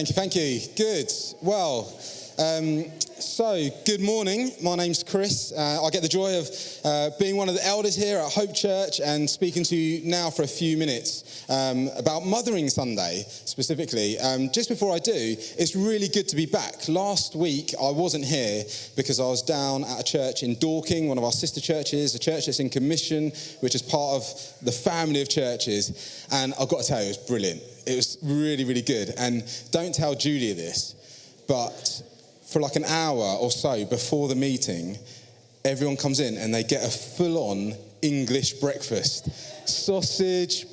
Thank you. Good. Well, good morning. My name's Chris. I get the joy of being one of the elders here at Hope Church and speaking to you now for a few minutes about Mothering Sunday specifically. Just before I do, it's really good to be back. Last week, I wasn't here because I was down at a church in Dorking, one of our sister churches, a church that's in commission, which is part of the family of churches. And I've got to tell you, it was brilliant. It was really, really good. And don't tell Julia this, but for like an hour or so before the meeting, everyone comes in and they get a full-on English breakfast. Sausage,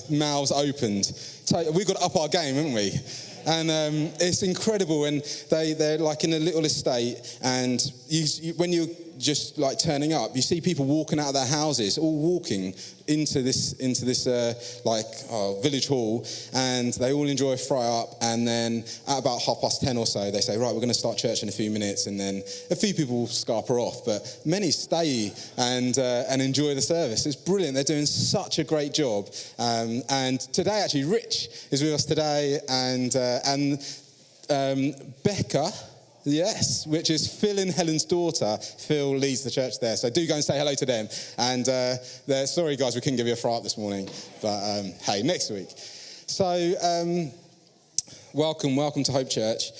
mouths opened. So we've got to up our game, haven't we? And it's incredible. And they're like in a little estate, and when you're just like turning up, you see people walking out of their houses, all walking into this village hall, and they all enjoy a fry up. And then at about 10:30 or so, they say, right, we're going to start church in a few minutes. And then a few people scarper off, but many stay and enjoy the service. It's brilliant. They're doing such a great job. And today, actually, Rich is with us today, and Becca. Yes, which is Phil and Helen's daughter. Phil leads the church there, so do go and say hello to them. And sorry, guys, we couldn't give you a fry up this morning, but hey, next week. So, welcome to Hope Church.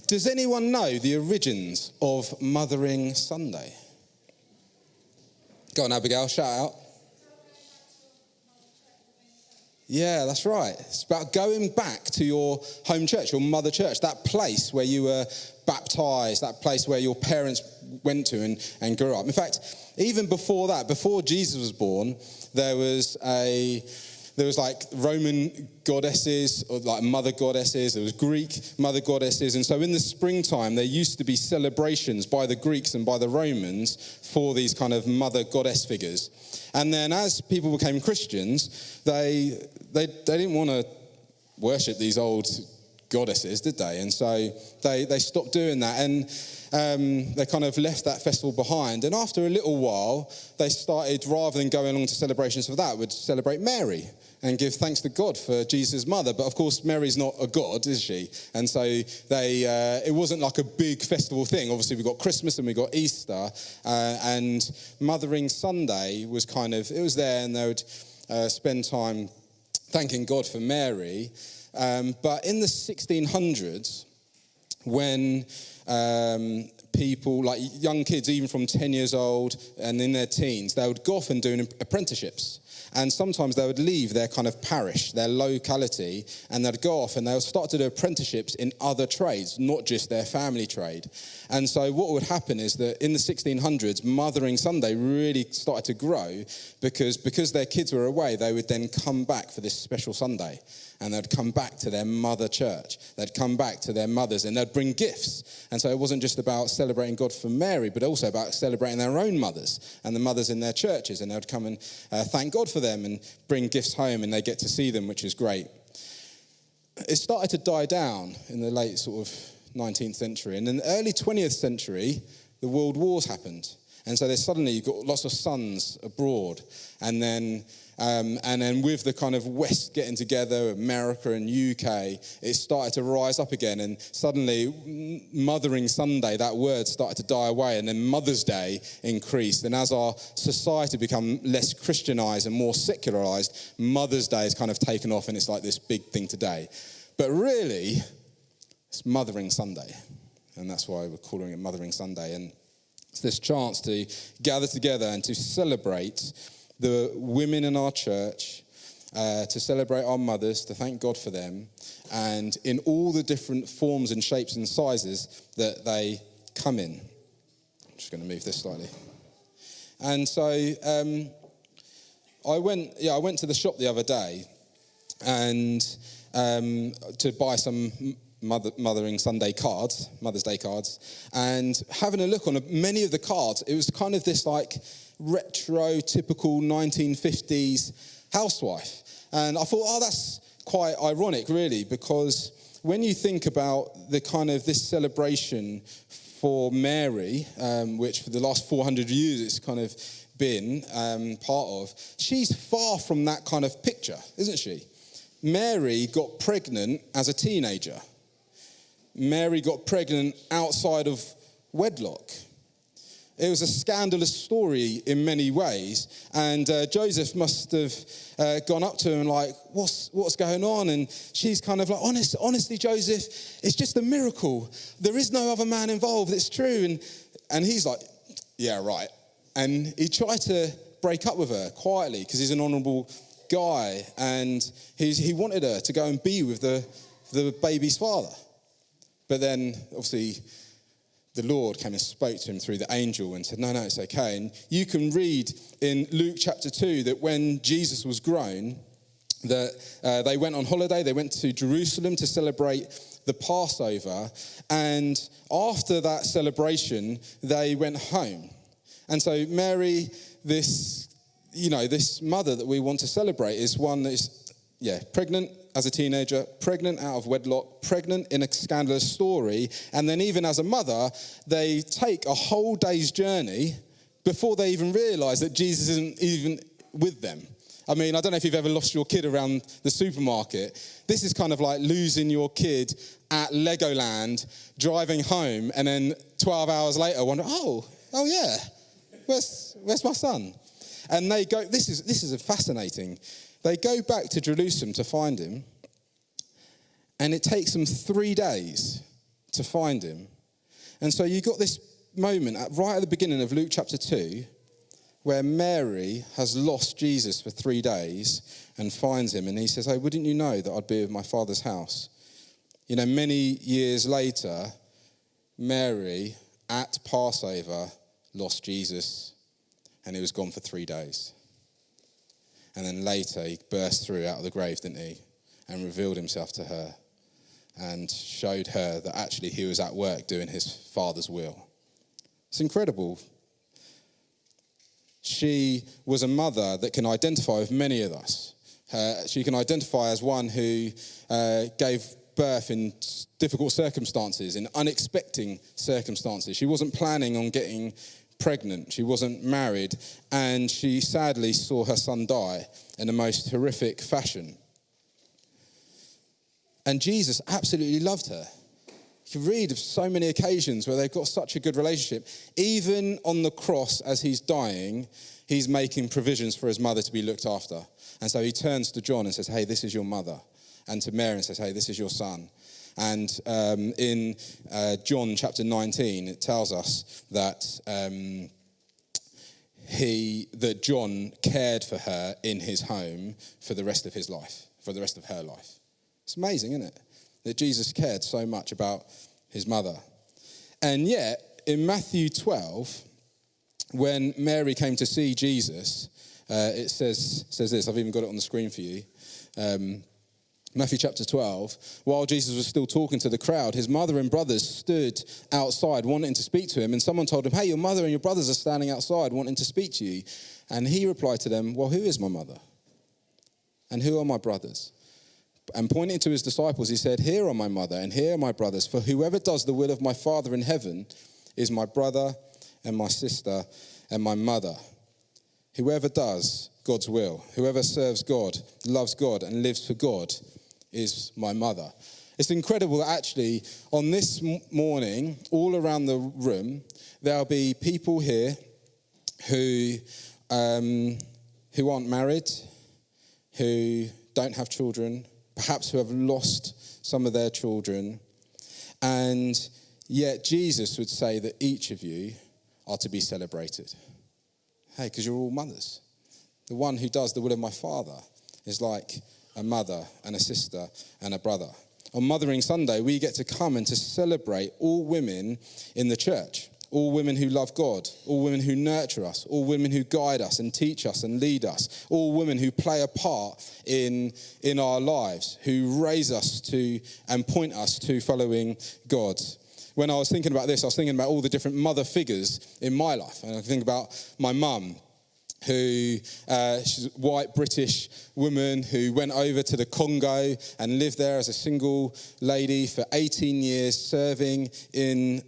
Does anyone know the origins of Mothering Sunday? Go on, Abigail, shout out. Yeah, that's right. It's about going back to your home church, your mother church, that place where you were baptized, that place where your parents went to and grew up. In fact, even before that, before Jesus was born, there was like Roman goddesses, or like mother goddesses. There was Greek mother goddesses. And so in the springtime, there used to be celebrations by the Greeks and by the Romans for these kind of mother goddess figures. And then as people became Christians, they didn't want to worship these old goddesses, did they? And so they stopped doing that. And they kind of left that festival behind. And after a little while, they started, rather than going along to celebrations for that, would celebrate Mary and give thanks to God for Jesus' mother. But of course, Mary's not a god, is she? And so it wasn't like a big festival thing. Obviously, we got Christmas and we got Easter. And Mothering Sunday was it was there, and they would spend time thanking God for Mary. But in the 1600s, when people, like young kids, even from 10 years old and in their teens, they would go off and do apprenticeships. And sometimes they would leave their kind of parish, their locality, and they'd go off and they would start to do apprenticeships in other trades, not just their family trade. And so what would happen is that in the 1600s, Mothering Sunday really started to grow because their kids were away, they would then come back for this special Sunday. And they'd come back to their mother church. They'd come back to their mothers, and they'd bring gifts. And so it wasn't just about celebrating God for Mary, but also about celebrating their own mothers and the mothers in their churches. And they'd come and thank God for them and bring gifts home, and they get to see them, which is great. It started to die down in the late sort of 19th century. And in the early 20th century, the world wars happened. And so suddenly you've got lots of sons abroad. And then with the kind of West getting together, America and UK, it started to rise up again. And suddenly, Mothering Sunday, that word started to die away. And then Mother's Day increased. And as our society become less Christianized and more secularized, Mother's Day has kind of taken off, and it's like this big thing today. But really, it's Mothering Sunday. And that's why we're calling it Mothering Sunday. And it's this chance to gather together and to celebrate the women in our church, to celebrate our mothers, to thank God for them, and in all the different forms and shapes and sizes that they come in. I'm just going to move this slightly. And so I went to the shop the other day and to buy some Mothering Sunday cards, Mother's Day cards, and having a look on many of the cards, it was kind of this like retro, typical 1950s housewife. And I thought, that's quite ironic, really, because when you think about the kind of this celebration for Mary, which for the last 400 years it's kind of been part of, she's far from that kind of picture, isn't she? Mary got pregnant as a teenager. Mary got pregnant outside of wedlock. It was a scandalous story in many ways, and Joseph must have gone up to him like, what's going on? And she's kind of like, honestly, Joseph, it's just a miracle. There is no other man involved, it's true. And he's like, yeah, right. And he tried to break up with her quietly because he's an honourable guy, and he wanted her to go and be with the baby's father. But then, obviously, the Lord came and spoke to him through the angel and said, no, it's okay. And you can read in Luke chapter 2 that when Jesus was grown, that they went on holiday. They went to Jerusalem to celebrate the Passover. And after that celebration, they went home. And so Mary, this mother that we want to celebrate, is one that is, pregnant as a teenager, pregnant out of wedlock, pregnant in a scandalous story, and then even as a mother, they take a whole day's journey before they even realise that Jesus isn't even with them. I mean, I don't know if you've ever lost your kid around the supermarket. This is kind of like losing your kid at Legoland, driving home, and then 12 hours later wondering, oh yeah, where's my son? And they go, this is fascinating. They go back to Jerusalem to find him, and it takes them 3 days to find him. And so you got this moment right at the beginning of Luke chapter 2 where Mary has lost Jesus for 3 days and finds him, and he says, oh, wouldn't you know that I'd be at my father's house? You know, many years later, Mary at Passover lost Jesus, and he was gone for 3 days. And then later, he burst through out of the grave, didn't he? And revealed himself to her and showed her that actually he was at work doing his Father's will. It's incredible. She was a mother that can identify with many of us. She can identify as one who gave birth in difficult circumstances, in unexpected circumstances. She wasn't planning on getting pregnant. She wasn't married, and she sadly saw her son die in the most horrific fashion. And Jesus absolutely loved her. You can read of so many occasions where they've got such a good relationship. Even on the cross as he's dying, he's making provisions for his mother to be looked after. And so he turns to John and says, hey, this is your mother. And to Mary and says, hey, this is your son. And in John chapter 19, it tells us that that John cared for her in his home for the rest of his life, for the rest of her life. It's amazing, isn't it? That Jesus cared so much about his mother. And yet, in Matthew 12, when Mary came to see Jesus, it says this, I've even got it on the screen for you. Matthew chapter 12, while Jesus was still talking to the crowd, his mother and brothers stood outside wanting to speak to him, and someone told him, hey, your mother and your brothers are standing outside wanting to speak to you. And he replied to them, well, who is my mother? And who are my brothers? And pointing to his disciples, he said, here are my mother and here are my brothers, for whoever does the will of my Father in heaven is my brother and my sister and my mother. Whoever does God's will, whoever serves God, loves God and lives for God is my mother. It's incredible that actually on this morning, all around the room, there'll be people here who aren't married, who don't have children, perhaps who have lost some of their children, and yet Jesus would say that each of you are to be celebrated. Hey, because you're all mothers. The one who does the will of my Father is like a mother and a sister and a brother. On Mothering Sunday, we get to come and to celebrate all women in the church, all women who love God, all women who nurture us, all women who guide us and teach us and lead us, all women who play a part in our lives, who raise us to and point us to following God. When I was thinking about this, I was thinking about all the different mother figures in my life. And I think about my mum. who she's a white British woman who went over to the Congo and lived there as a single lady for 18 years, serving in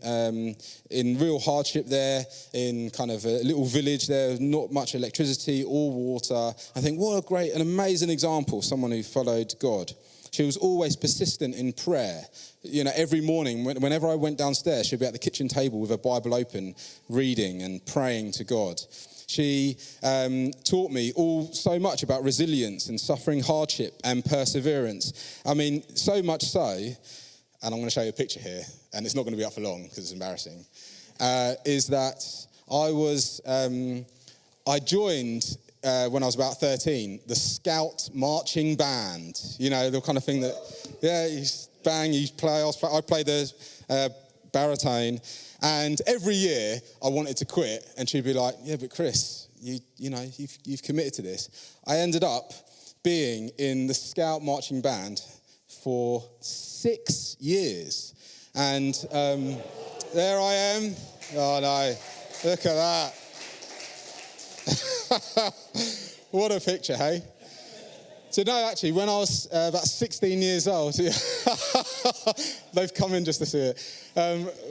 real hardship there, in kind of a little village there, not much electricity or water. I think, what a great, an amazing example of someone who followed God. She was always persistent in prayer. You know, every morning, whenever I went downstairs, she'd be at the kitchen table with her Bible open, reading and praying to God. She taught me so much about resilience and suffering hardship and perseverance. I mean, so much so, and I'm going to show you a picture here, and it's not going to be up for long because it's embarrassing, is that I joined, when I was about 13, the Scout Marching Band. You know, the kind of thing that, yeah, you bang, you play. I played the baritone. And every year I wanted to quit, and she'd be like, yeah, but Chris, you've committed to this. I ended up being in the Scout Marching Band for 6 years. And there I am. Oh no, look at that. What a picture, hey? So no, actually, when I was about 16 years old, they've come in just to see it.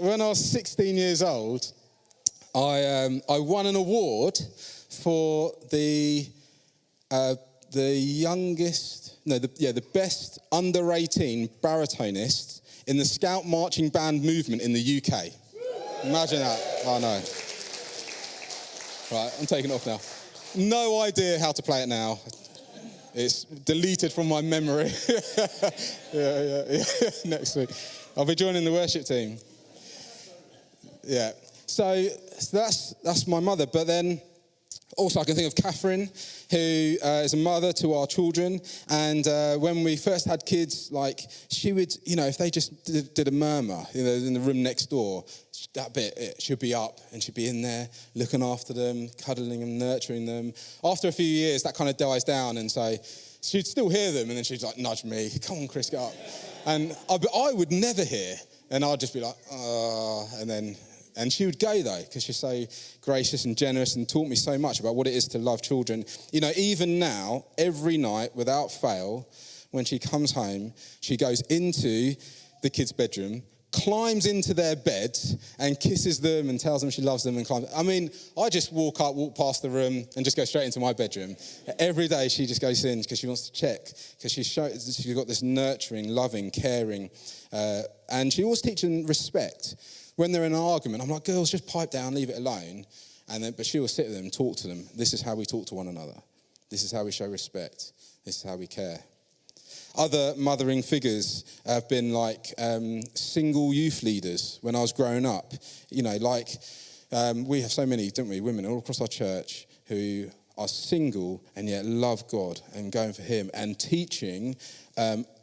When I was 16 years old, I won an award for the best under 18 baritonist in the Scout Marching Band movement in the UK. Imagine that. Oh no. Right, I'm taking it off now. No idea how to play it now. It's deleted from my memory. Yeah. Next week. I'll be joining the worship team. Yeah. So that's my mother. But then also I can think of Catherine, who is a mother to our children. And when we first had kids, like she would, if they just did a murmur, in the room next door, that bit, she'd be up and she'd be in there looking after them, cuddling them, nurturing them. After a few years, that kind of dies down, and so she'd still hear them, and then she'd like nudge me, come on, Chris, get up. And I would never hear, and I'd just be like, and she would go though, because she's so gracious and generous and taught me so much about what it is to love children. Even now, every night, without fail, when she comes home, she goes into the kids' bedroom, climbs into their beds and kisses them and tells them she loves them and climbs. I mean, I just walk past the room and just go straight into my bedroom. Every day she just goes in because she wants to check, because she's got this nurturing, loving, caring, and she always teaches respect. When they're in an argument, I'm like, girls, just pipe down, leave it alone. But she will sit with them and talk to them. This is how we talk to one another. This is how we show respect. This is how we care. Other mothering figures have been like single youth leaders when I was growing up. We have so many, don't we, women all across our church who are single and yet love God and going for him and teaching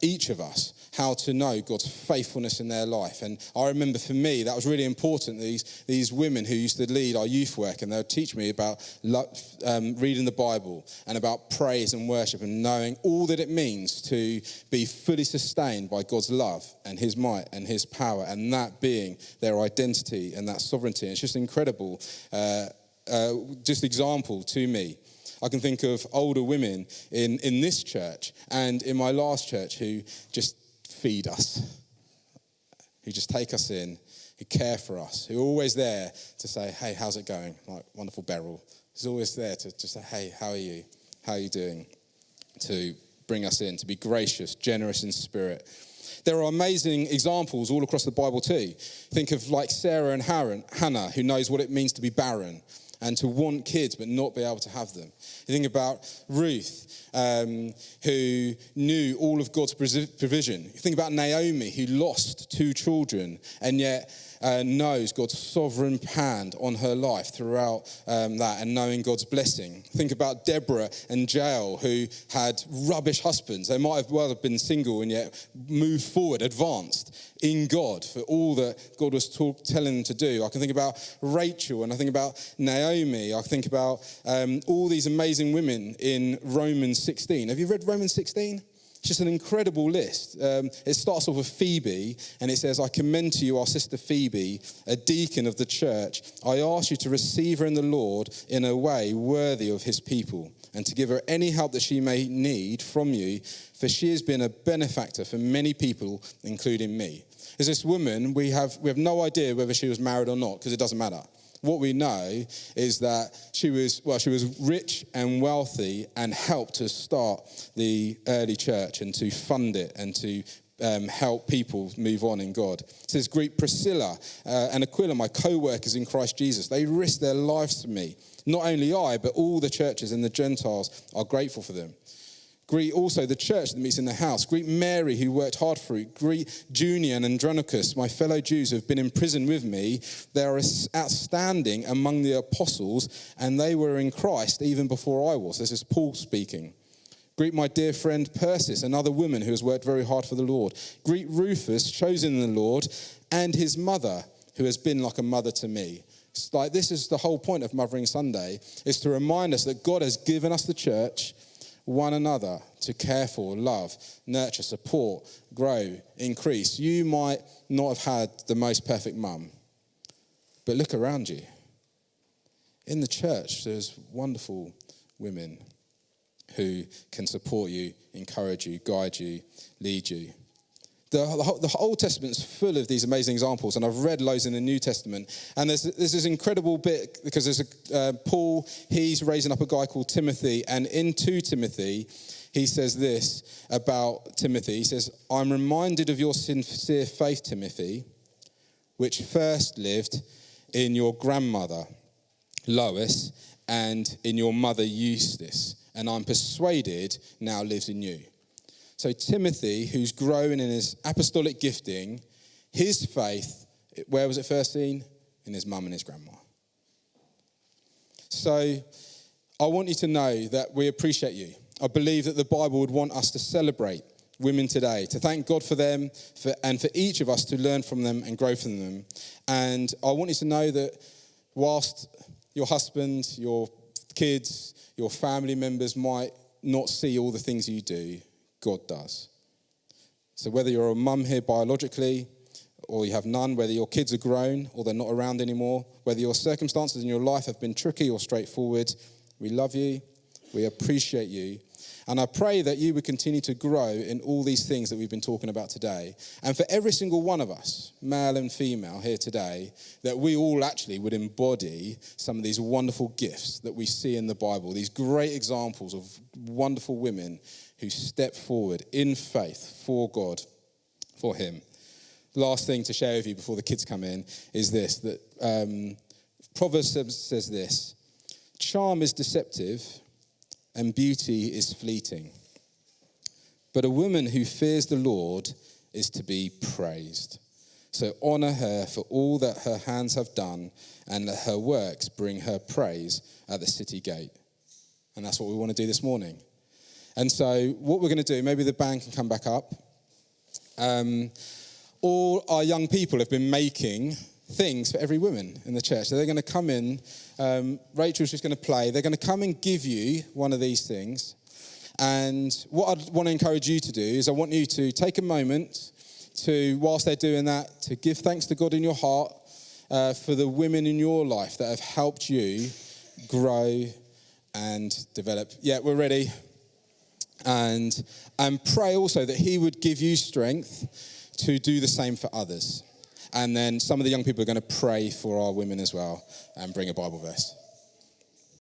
each of us how to know God's faithfulness in their life. And I remember for me, that was really important, these women who used to lead our youth work, and they would teach me about reading the Bible and about praise and worship and knowing all that it means to be fully sustained by God's love and his might and his power, and that being their identity and that sovereignty. And it's just incredible, just example to me. I can think of older women in this church and in my last church who just feed us, who just take us in, who care for us, who are always there to say, hey, how's it going? Like wonderful Beryl. He's always there to just say, hey, how are you? How are you doing? To bring us in, to be gracious, generous in spirit. There are amazing examples all across the Bible too. Think of like Sarah and Hannah, who knows what it means to be barren and to want kids but not be able to have them. You think about Ruth, who knew all of God's provision. You think about Naomi, who lost 2 children and yet knows God's sovereign hand on her life throughout that and knowing God's blessing. Think about Deborah and Jael, who had rubbish husbands. They might have been single and yet moved forward, advanced in God for all that God was telling them to do. I can think about Rachel, and I think about Naomi. I think about all these amazing women in Romans 16. Have you read Romans 16? It's just an incredible list. It starts off with Phoebe, and it says, I commend to you our sister Phoebe, a deacon of the church. I ask you to receive her in the Lord in a way worthy of his people, and to give her any help that she may need from you, for she has been a benefactor for many people, including me. There's this woman, we have no idea whether she was married or not, because it doesn't matter. What we know is that she was rich and wealthy and helped to start the early church and to fund it and to help people move on in God. It says, greet Priscilla and Aquila, my co-workers in Christ Jesus. They risked their lives for me. Not only I, but all the churches and the Gentiles are grateful for them. Greet also the church that meets in the house. Greet Mary, who worked hard for you. Greet Junia and Andronicus, my fellow Jews who have been in prison with me. They are outstanding among the apostles, and they were in Christ even before I was. This is Paul speaking. Greet my dear friend Persis, another woman who has worked very hard for the Lord. Greet Rufus, chosen in the Lord, and his mother, who has been like a mother to me. It's like, this is the whole point of Mothering Sunday, is to remind us that God has given us the church, one another, to care for, love, nurture, support, grow, increase. You might not have had the most perfect mum, but look around you. In the church, there's wonderful women who can support you, encourage you, guide you, lead you. The Old Testament's full of these amazing examples, and I've read loads in the New Testament. And there's this incredible bit, because there's Paul, he's raising up a guy called Timothy, and in 2 Timothy, he says this about Timothy. He says, I'm reminded of your sincere faith, Timothy, which first lived in your grandmother, Lois, and in your mother, Eustace, and I'm persuaded now lives in you. So Timothy, who's growing in his apostolic gifting, his faith, where was it first seen? In his mum and his grandma. So I want you to know that we appreciate you. I believe that the Bible would want us to celebrate women today, to thank God for them, and for each of us to learn from them and grow from them. And I want you to know that whilst your husband, your kids, your family members might not see all the things you do, God does. So whether you're a mum here biologically, or you have none, whether your kids are grown or they're not around anymore, whether your circumstances in your life have been tricky or straightforward, we love you, we appreciate you. And I pray that you would continue to grow in all these things that we've been talking about today. And for every single one of us, male and female here today, that we all actually would embody some of these wonderful gifts that we see in the Bible, these great examples of wonderful women who step forward in faith for God, for him. Last thing to share with you before the kids come in is this, that Proverbs says this, charm is deceptive and beauty is fleeting, but a woman who fears the Lord is to be praised. So honor her for all that her hands have done, and let her works bring her praise at the city gate. And that's what we want to do this morning. And so what we're going to do, maybe the band can come back up. All our young people have been making things for every woman in the church. So they're going to come in. Rachel's just going to play. They're going to come and give you one of these things. And what I want to encourage you to do is I want you to take a moment to, whilst they're doing that, to give thanks to God in your heart for the women in your life that have helped you grow and develop. Yeah, we're ready. And pray also that he would give you strength to do the same for others. And then some of the young people are going to pray for our women as well and bring a Bible verse.